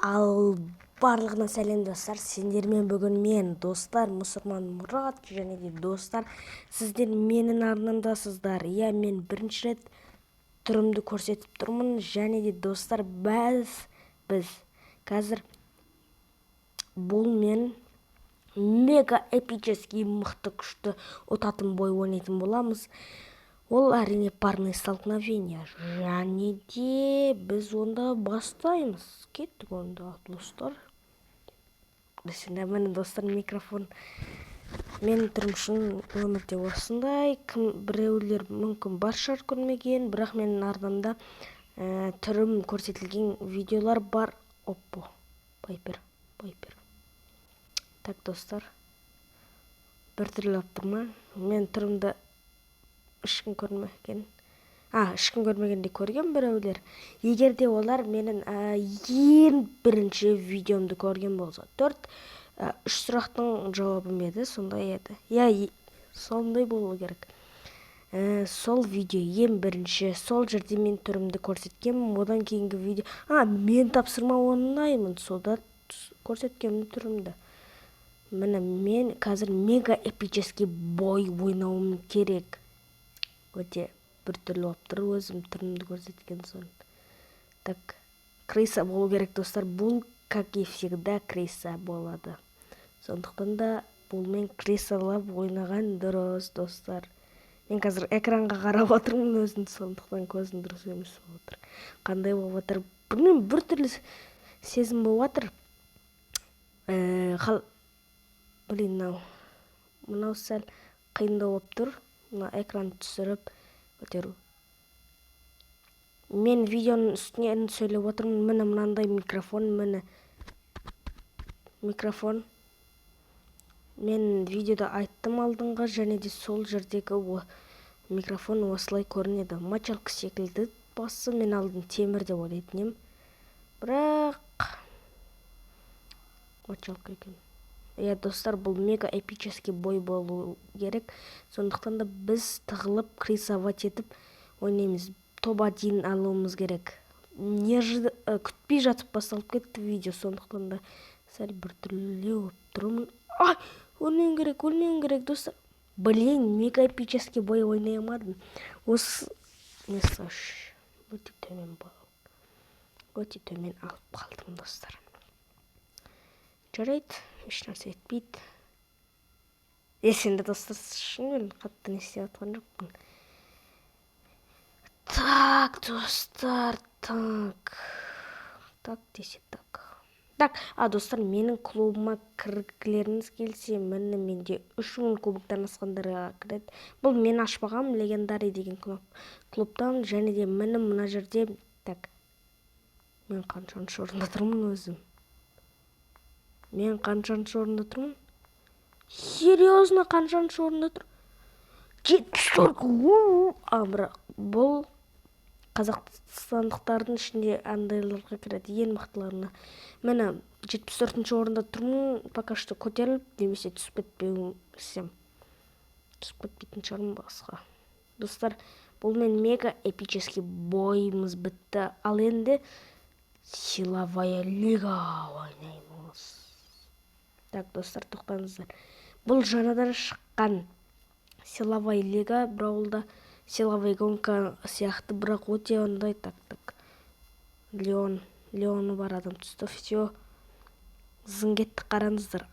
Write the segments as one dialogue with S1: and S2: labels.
S1: Ал барлығына сәлем достар, сендермен бүгін мен достар Мұсырман Мұрат және де достар, сіздер менің арнамдасыздар. Иә, мен бірінші рет түрімді көрсетіп тұрмын және де достар, біз қазір бұл мен мега эпический мықты күшті ұтатын бой ойнайтын боламыз. Ол әрине парные столкновения. Және де біз онда бастаймыз. Кеттік онда достар. Міне достар, микрофон. Мен тұрмышын өмірде осындай. Біреулер мүмкін бар шығар көрмеген, бірақ менің арнамда түрім көрсетілген видеолар бар. Оппо, Пайпер. Так достар, бір түрлі тұрма. Мен түрімді ешкім көрмегенде көрген біреулер. Егер де олар менің ең бірінші видеомды көрген болса, 3 сұрақтың жауабым еді, сондай еді. Иә, сондай болу керек. Сол видео ең бірінші, сол жерде мен түрімді көрсеткенмін. Одан кейінгі видео, мен тапсырма орындаймын, сода көрсеткенмін түрімді. Міне мен қазір мега эпический бой ойнауым керек. Өте бір түрлі болып тұр, өзім түрімді көрсеткен соң. Так, крыса болу керек достар. Бұл, как и всегда, крыса болады. Сондықтан да бұл мен крысалап ойнаған дұрыс достар. Мен қазір экранға қарап отырмын өзім, сондықтан көзім дұрыс емес болып отыр. Қандай болып отыр? Білмеймін, бір түрлі сезім болып отыр. Мынау сәл қиындау болып тұр. Мына экран түсіріп көтеру. Мен видеоның үстінен сөйлеп отырмын. Міне мынандай микрофон, микрофон. Мен видеода айттым алдыңға, және де сол жердегі микрофон осылай көрінеді. Мочалка секілді басы, мен алдын темір деп ойлайтын едім. Бірақ мочалка екен. Иә достар, бұл мега эпический бой болу керек. Сондықтан да біз тығылып, крысовать етіп ойнаймыз. Тоба дейін алуымыз керек. Күтпей жатып басталып кетті видео, сондықтан да сәл бір түрлі болып тұрмын. Өлмеуім керек достар. Мега эпический бой ойнай алмадым. Осы өте төмен алып қалдым достар. Жарайды, еш нәрсе етпейді. Есенді достар, шынымен қатты не істеп атқан жоқпын. Так, достар, так десе так. Достар, менің клубыма кіргілеріңіз келсе, міне менде 3000 кубоктан асқандарға кіреді. Бұл мен ашпағам, легендарий деген клубтан, және де міне мына жерде. Так, мен қаншаншы орында тұрмын өзім? Серьезно, қаншаншы орында тұр? 74. Бұл қазақстандықтардың ішінде андайларға кіреді, ең мықтыларына. Мені 74-ші орында тұрмын, пока что көтеріліп, демесе түсіп кетпейтін шығармын басқа. Достар, бұл мен мега эпический бойымыз бітті. Ал енді силовая лига ойнаймыз. Так, достар, тоқтаңыздар. Бұл жаңадан шыққан силовая лига, браулда силовая гонка сияқты, бірақ өте ондай. Так, Леоны бар адам түсті. Все, зыңгетті қараңыздар.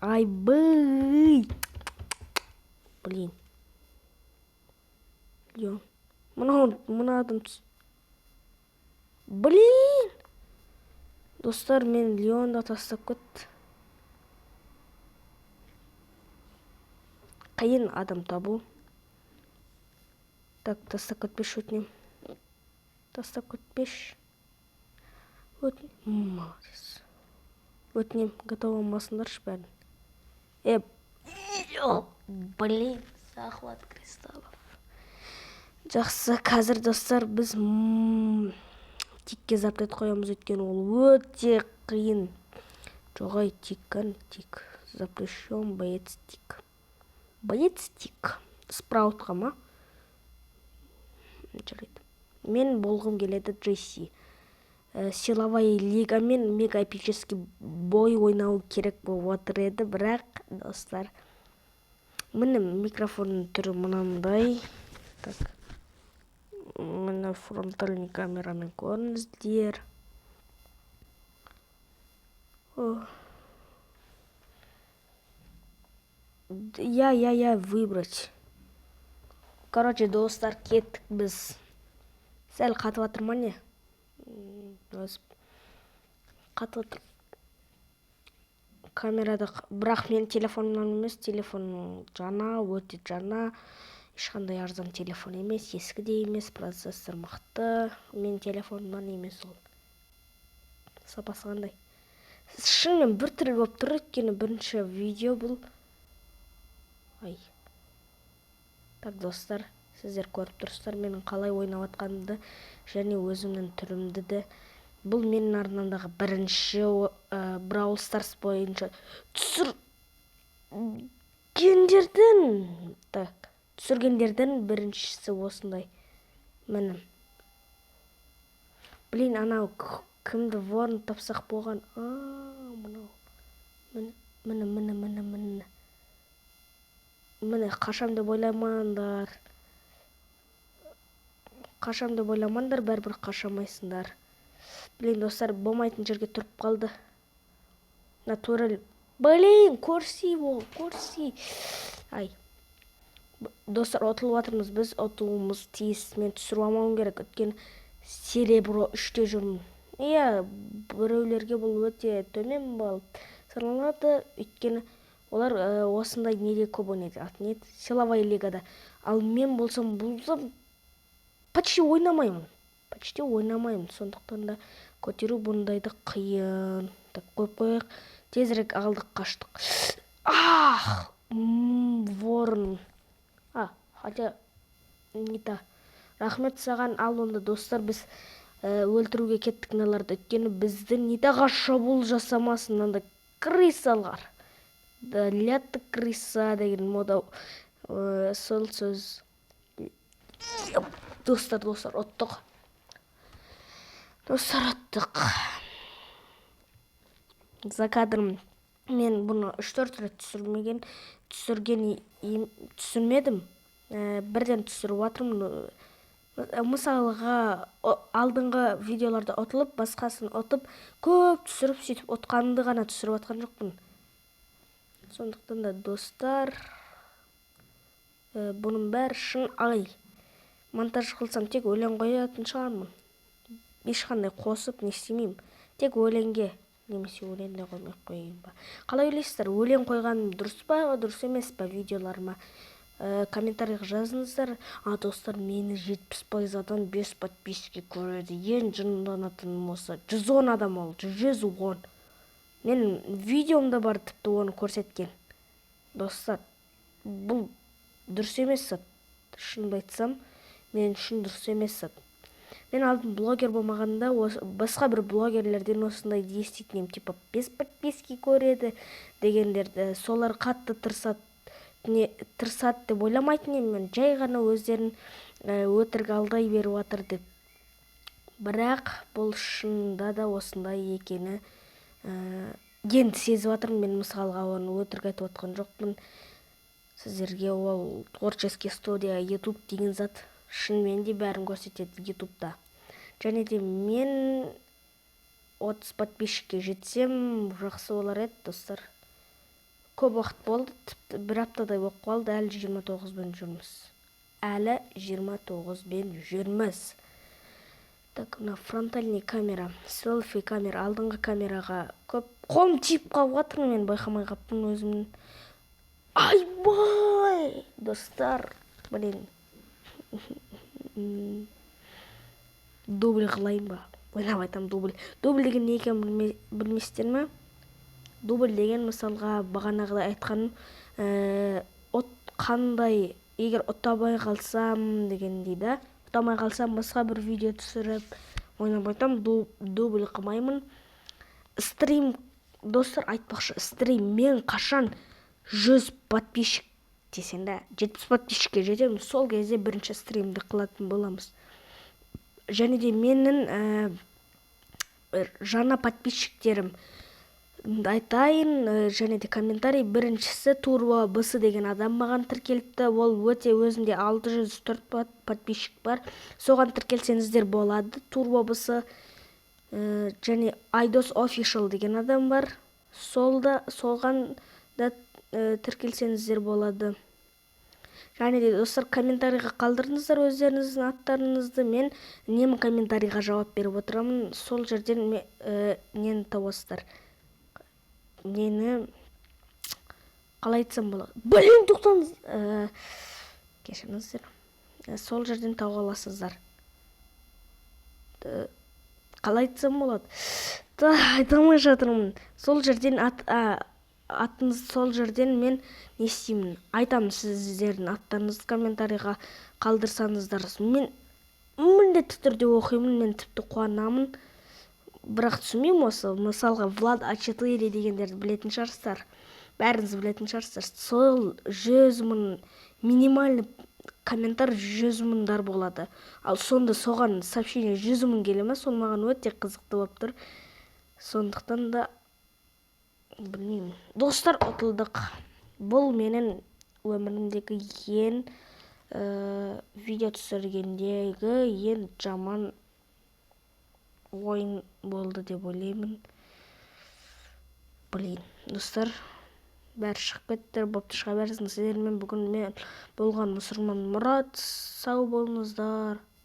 S1: Леон. Мұна адам түсті. Достар, мен Леонда тастап кетті. Қиын адам табу. Так, тастап кетпеш, өтінем. Молодец. Өтінем, готов болмасындаршы бәрін. Захват кристаллов. Жақсы, қазір достар, біз тикке запрет қоямыз, өткен ол өте қиын. Жоғай тик. Запрещен боец тик. Спраутқа ма? Жарайды. Мен болғым келеді Джесси. силовой лигамен мега эпический бой ойнау керек болып отыр еді, бірақ достар, міне микрофонның түрі мынандай. Так, міне фронтальный камерамен көріңіздер. Я выбрать. Короче, достар, кеттік біз. Сәл қатып атыр ма не? Қатып атыр. Камерада, бірақ мен телефонымнан емес, телефон жаңа, өте жаңа. Ешқандай арзан телефон емес, ескі де емес, процессор мықты. Мен телефонымнан емес ол. Сапасы қандай? Шынымен бір түрлі болып тұр, өйткені бірінші видео бұл. Ай. Так, достар, сіздер көріп тұрсыздар менің қалай ойнап жатқанымды және өзімнің түрімді де. Бұл менің арнамдағы бірінші Brawl Stars бойынша түсіргендердің біріншісі осындай. Міне. Блин, анау кімді ворын тапсақ болған. Мынау. Міне, қашам деп ойламаңдар. Бәрібір қашамайсыңдар. Блин, достар, болмайтын жерге тұрып қалды. Натурал. Блин, көрси бол, көрси. Ай. Достар, отылып атырмыз. Біз отылуымыз тиіс. Мен түсіріп алмауым керек. Өткен серебро 3-те жүрмін. Біреулерге бұл өте төмен болып саналады. Өйткені олар осындай неде көп ойнайды. Аты силовой лигада. Ал мен болсам бұлзым почти ойнамаймын. Сондықтан да көтеру бұндайды қиын. Так, қойып қойық. Тезірек алдық, қаштық. Ворын. Хотя нита. Рахмет саған. Ал онда, достар, біз өлтіруге кеттік наларды. Өткені бізді нитаға шабуыл жасамасын. Нанда крысалар. Ляты крыса деген мода. Сол сөз. Достар, оттық. За кадрым мен бұны 3-4 рет түсірмедім. Бірден түсіріп атырмын. Мысалға, алдыңғы видеоларды отылып, басқасын отып, көп түсіріп, сөйтіп отқанды ғана түсіріп атқан жоқпын. Сондықтан да, достар, бұның бәрі шын монтаж қылсам тек өлең қоятын шығармын. Ешқандай қосып не істемеймін. Тек өлеңге, немесе өлеңде қоймай қойайын ба. Қалай ойлайсыздар? Өлең қойғаным дұрыс па, дұрыс емес па видеоларыма? Комментарийға жазыңыздар. Достар, мені 70% адам 5 подписчики көреді. Ең жынданатыным осы 110 адам ол, 110. Мен видеомда бар, тіпті оны көрсеткен. Достар, бұл дұрыс емес сат. Шынымды айтсам, мен үшін дұрыс емес сат. Мен алдым блогер болмағанда, басқа бір блогерлерден осындай еститінем, типа 5 подписки көреді дегендерді. Солар қатты тырсат деп ойламайтын мен. Жай ғана өздерін өтірік алдай беріп атыр деп. Бірақ бұл шынында да осындай екені енді сезіп атырмын. Мен мысалға оны өтірік айтып отқан жоқпын. Сіздерге ол творческий студия YouTube деген зат шынымен де бәрін көрсетеді YouTube'да. Және де мен 30 подписчикке жетсем жақсы болар еді, достар. Көп уақыт болды, тіпті бір аптадай болып қалды, әлі 29-бен жүрміз. Так, мына фронтальный камера, селфи камера, алдыңғы камераға көп қолым тиіп қалып жатыр, мен байқамай қаппын өзімнің. Айбай, достар, блин. Дубль қылайын ба? Ойнап айтам дубль. Дубль деген не екенін білмейсіздер ме? Дубль деген мысалға бағанағыдай айтқаным, қандай, егер ұтамай қалсам деген дейді. Ұтамай қалсам басқа бір видео түсіріп ойнап айтам, дубль қылмаймын. Стрим, достар, айтпақшы, стрим мен қашан 100 подписчик десен да, 70 подписчикке жетемін, сол кезде бірінші стримді қылатын боламыз. Және де менің жаңа подписчиктерім айтайын, және де комментарий. Біріншісі Турбо БС деген адам маған тіркеліпті. Ол өте, өзінде 604 подписчик бар. Соған тіркелсеңіздер болады. Турбо БС және Айдос Official деген адам бар. Соған да тіркелсеңіздер болады. Және де достар, комментарийға қалдырыңыздар өздеріңіздің аттарыңызды. Мен үнемі комментарийға жауап беріп отырамын. Сол жерден нені табасыздар. Нені қалай айтсам болады. Блин, тоқтаңыз. Кешіріңіздер. Сол жерден тауып аласыздар. Қалай айтсам болады. Айта алмай жатырмын. Сол жерден атыңыз, сол жерден мен не істеймін, айтамын сіздердің аттарыңызды комментарийға қалдырсаңыздар. Мен міндетті түрде оқимын, мен тіпті қуанамын. Бірақ түсінбеймін осы. Мысалға Влад А4 дегендерді білетін шығарсыздар. Бәріңіз білетін шығарсыздар. Сол 100 мың минимальный комментар 100 мыңдар болады. Ал сонда соған сообщение 100 мың келе ме? Сол маған өте қызықты болып тұр. Сондықтан да білмеймін. Достар, ұтылдық. Бұл менің өмірімдегі ең видео түсіргендегі ең жаман ойын болды деп ойлаймын. Блин, достар, бәрі шығып кетті. Бопты, шыға берсін. Сіздермен бүгін мен болған мұсырман Мұрат. Сау болыңыздар.